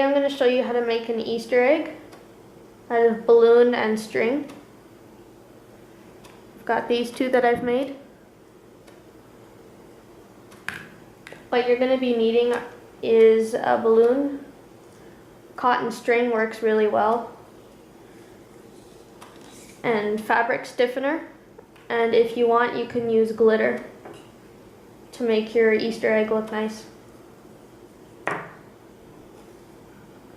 I'm going to show you how to make an Easter egg out of balloon and string. I've got these two that I've made. What you're going to be needing is a balloon. Cotton string works really well. And fabric stiffener. And if you want, you can use glitter to make your Easter egg look nice.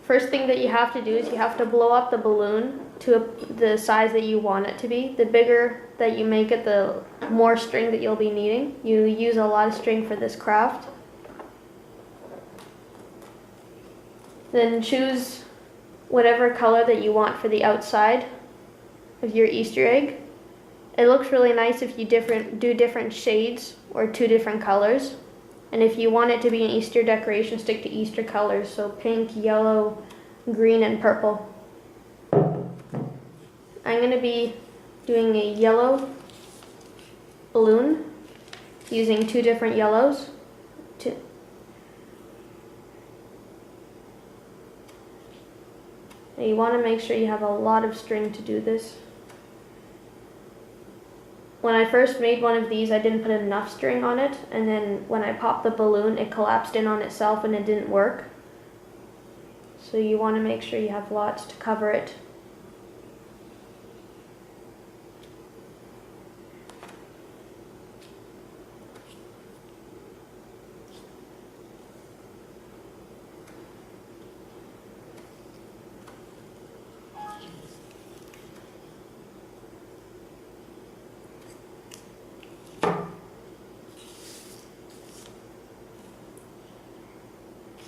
First thing that you have to do is you have to blow up the balloon to the size that you want it to be. The bigger that you make it, the more string that you'll be needing. You use a lot of string for this craft. Then choose whatever color that you want for the outside of your Easter egg. It looks really nice if you do different shades or two different colors. And if you want it to be an Easter decoration, stick to Easter colors, so pink, yellow, green, and purple. I'm going to be doing a yellow balloon using two different yellows. And you want to make sure you have a lot of string to do this. When I first made one of these, I didn't put enough string on it, and then when I popped the balloon, it collapsed in on itself and it didn't work. So you want to make sure you have lots to cover it.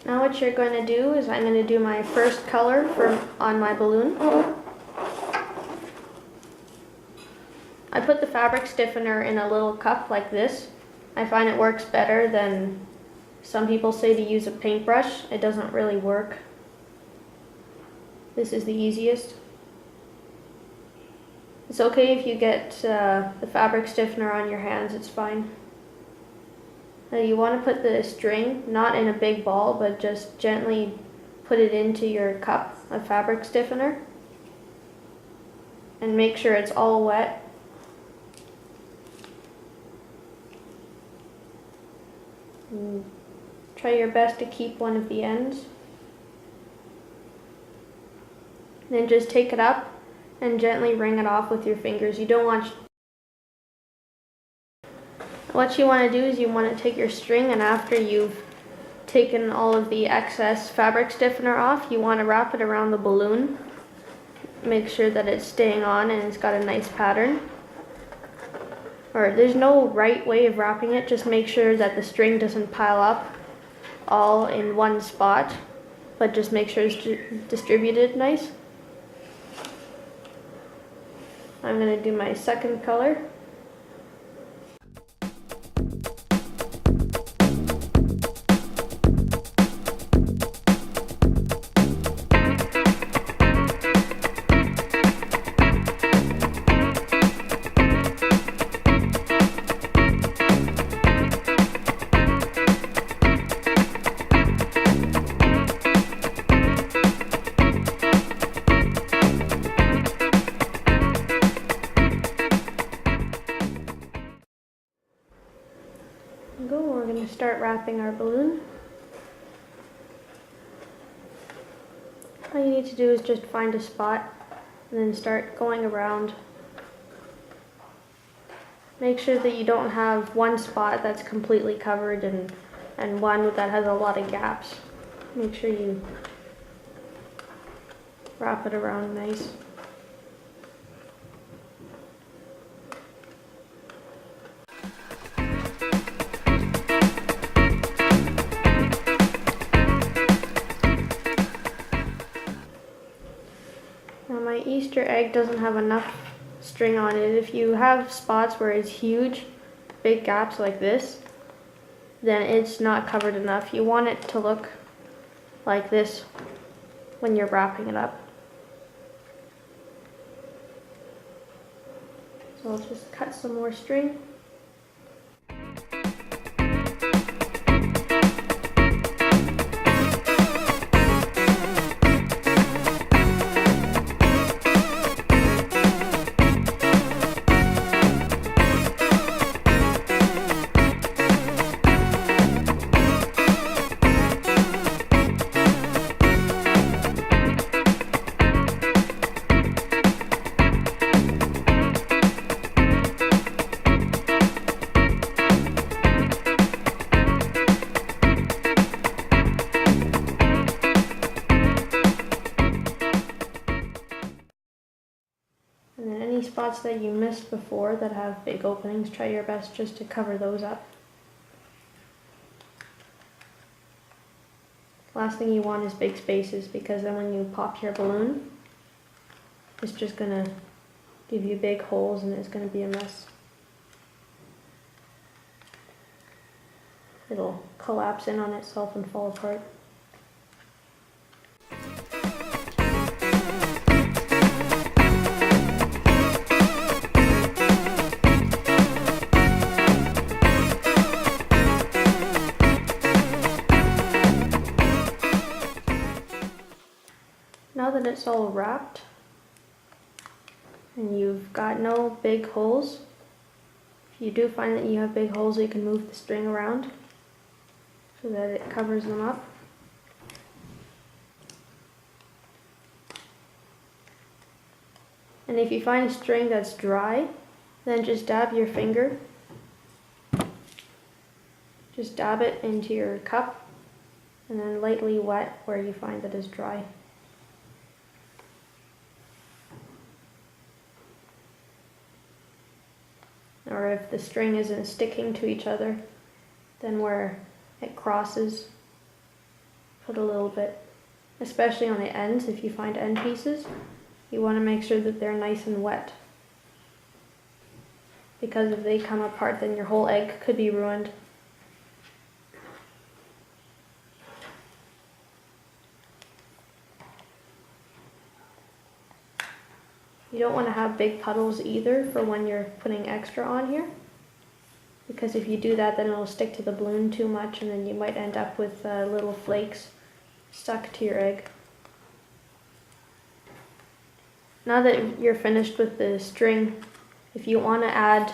Now what you're going to do is I'm going to do my first color on my balloon. I put the fabric stiffener in a little cup like this. I find it works better than some people say to use a paintbrush. It doesn't really work. This is the easiest. It's okay if you get the fabric stiffener on your hands, it's fine. Now you want to put the string not in a big ball, but just gently put it into your cup of fabric stiffener. And make sure it's all wet. And try your best to keep one of the ends. Then just take it up and gently wring it off with your fingers. You don't want... What you want to do is you want to take your string, and after you've taken all of the excess fabric stiffener off, you want to wrap it around the balloon. Make sure that it's staying on and it's got a nice pattern. Or there's no right way of wrapping it, just make sure that the string doesn't pile up all in one spot, but just make sure it's distributed nice. I'm going to do my second color. We're going to start wrapping our balloon. All you need to do is just find a spot and then start going around. Make sure that you don't have one spot that's completely covered and one that has a lot of gaps. Make sure you wrap it around nice. Now my Easter egg doesn't have enough string on it. If you have spots where it's huge, big gaps like this, then it's not covered enough. You want it to look like this when you're wrapping it up. So I'll just cut some more string. And then any spots that you missed before that have big openings, try your best just to cover those up. Last thing you want is big spaces, because then when you pop your balloon, it's just gonna give you big holes and it's gonna be a mess. It'll collapse in on itself and fall apart. Now that it's all wrapped and you've got no big holes, if you do find that you have big holes, you can move the string around so that it covers them up. And if you find a string that's dry, then just dab your finger. Just dab it into your cup and then lightly wet where you find that it's dry. Or if the string isn't sticking to each other, then where it crosses, put a little bit, especially on the ends. If you find end pieces, you want to make sure that they're nice and wet, because if they come apart, then your whole egg could be ruined. You don't want to have big puddles either for when you're putting extra on here, because if you do that, then it'll stick to the balloon too much and then you might end up with little flakes stuck to your egg. Now that you're finished with the string, if you want to add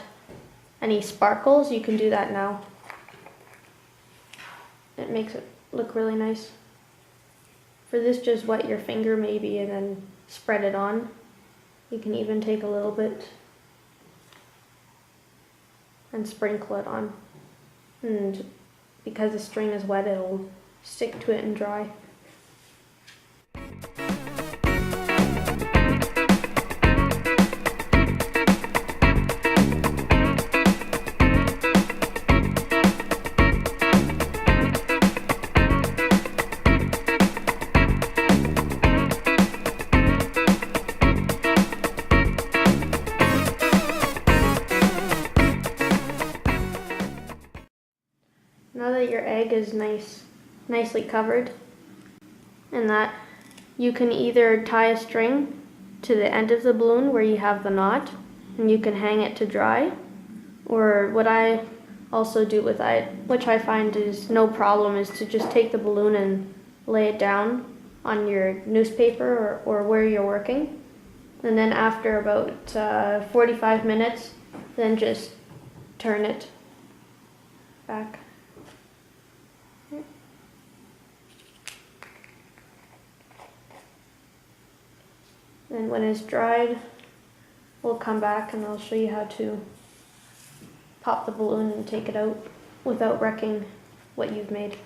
any sparkles, you can do that now. It makes it look really nice. For this, just wet your finger maybe and then spread it on. You can even take a little bit and sprinkle it on. And because the string is wet, it'll stick to it and dry. Now that your egg is nicely covered, and that you can either tie a string to the end of the balloon where you have the knot, and you can hang it to dry, or what I also do with it, which I find is no problem, is to just take the balloon and lay it down on your newspaper or where you're working, and then after about 45 minutes, then just turn it back. And when it's dried, we'll come back and I'll show you how to pop the balloon and take it out without wrecking what you've made.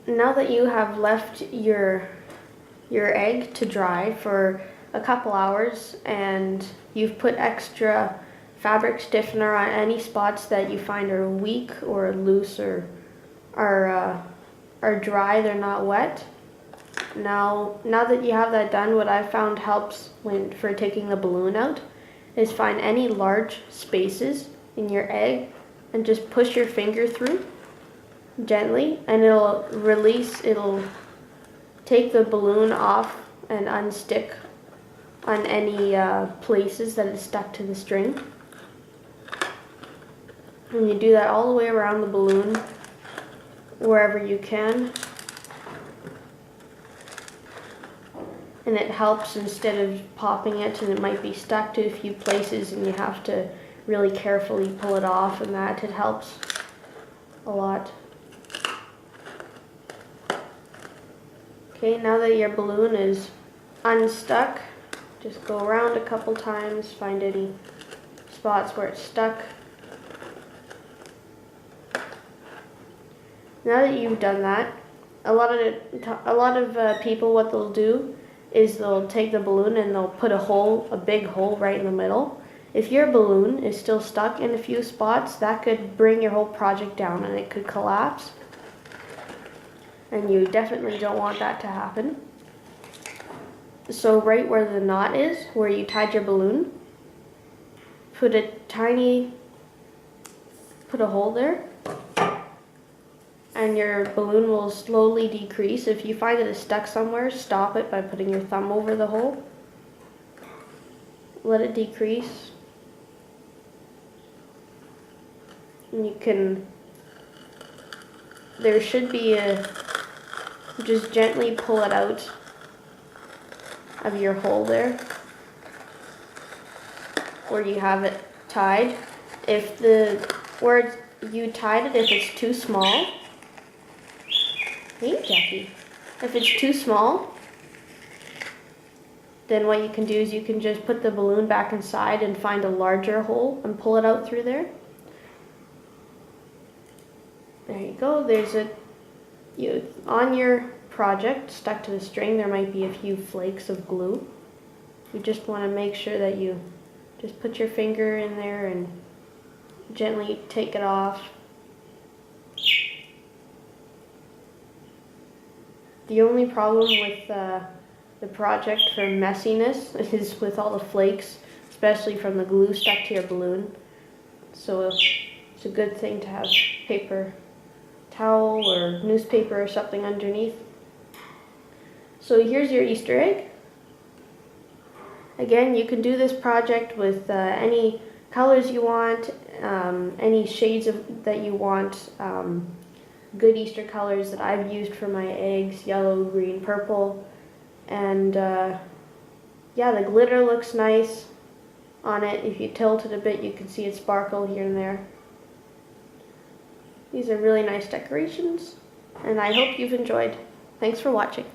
Now that you have left your egg to dry for a couple hours and you've put extra fabric stiffener on any spots that you find are weak or loose or are dry, they're not wet. Now that you have that done, what I found helps for taking the balloon out is find any large spaces in your egg and just push your finger through gently, and it'll take the balloon off and unstick on any places that is stuck to the string. And you do that all the way around the balloon, wherever you can. And it helps instead of popping it and it might be stuck to a few places and you have to really carefully pull it off, and that it helps a lot. Okay, now that your balloon is unstuck, Just go around a couple times, find any spots where it's stuck. Now that you've done that, a lot of people, what they'll do is they'll take the balloon and they'll put a big hole right in the middle. If your balloon is still stuck in a few spots, that could bring your whole project down and it could collapse. And you definitely don't want that to happen. So right where the knot is, where you tied your balloon, put a hole there, and your balloon will slowly decrease. If you find that it's stuck somewhere, stop it by putting your thumb over the hole. Let it decrease. And you can, there should be just gently pull it out of your hole there, where you have it tied. If where you tied it, if it's too small, hey Jackie, if it's too small, then what you can do is you can just put the balloon back inside and find a larger hole and pull it out through there. There you go. There's on your project stuck to the string, there might be a few flakes of glue. You just want to make sure that you just put your finger in there and gently take it off. The only problem with the project for messiness is with all the flakes, especially from the glue stuck to your balloon. So it's a good thing to have paper towel or newspaper or something underneath. So here's your Easter egg. Again, you can do this project with any colors you want, any shades that you want. Good Easter colors that I've used for my eggs: yellow, green, purple. And yeah, the glitter looks nice on it. If you tilt it a bit, you can see it sparkle here and there. These are really nice decorations, and I hope you've enjoyed. Thanks for watching.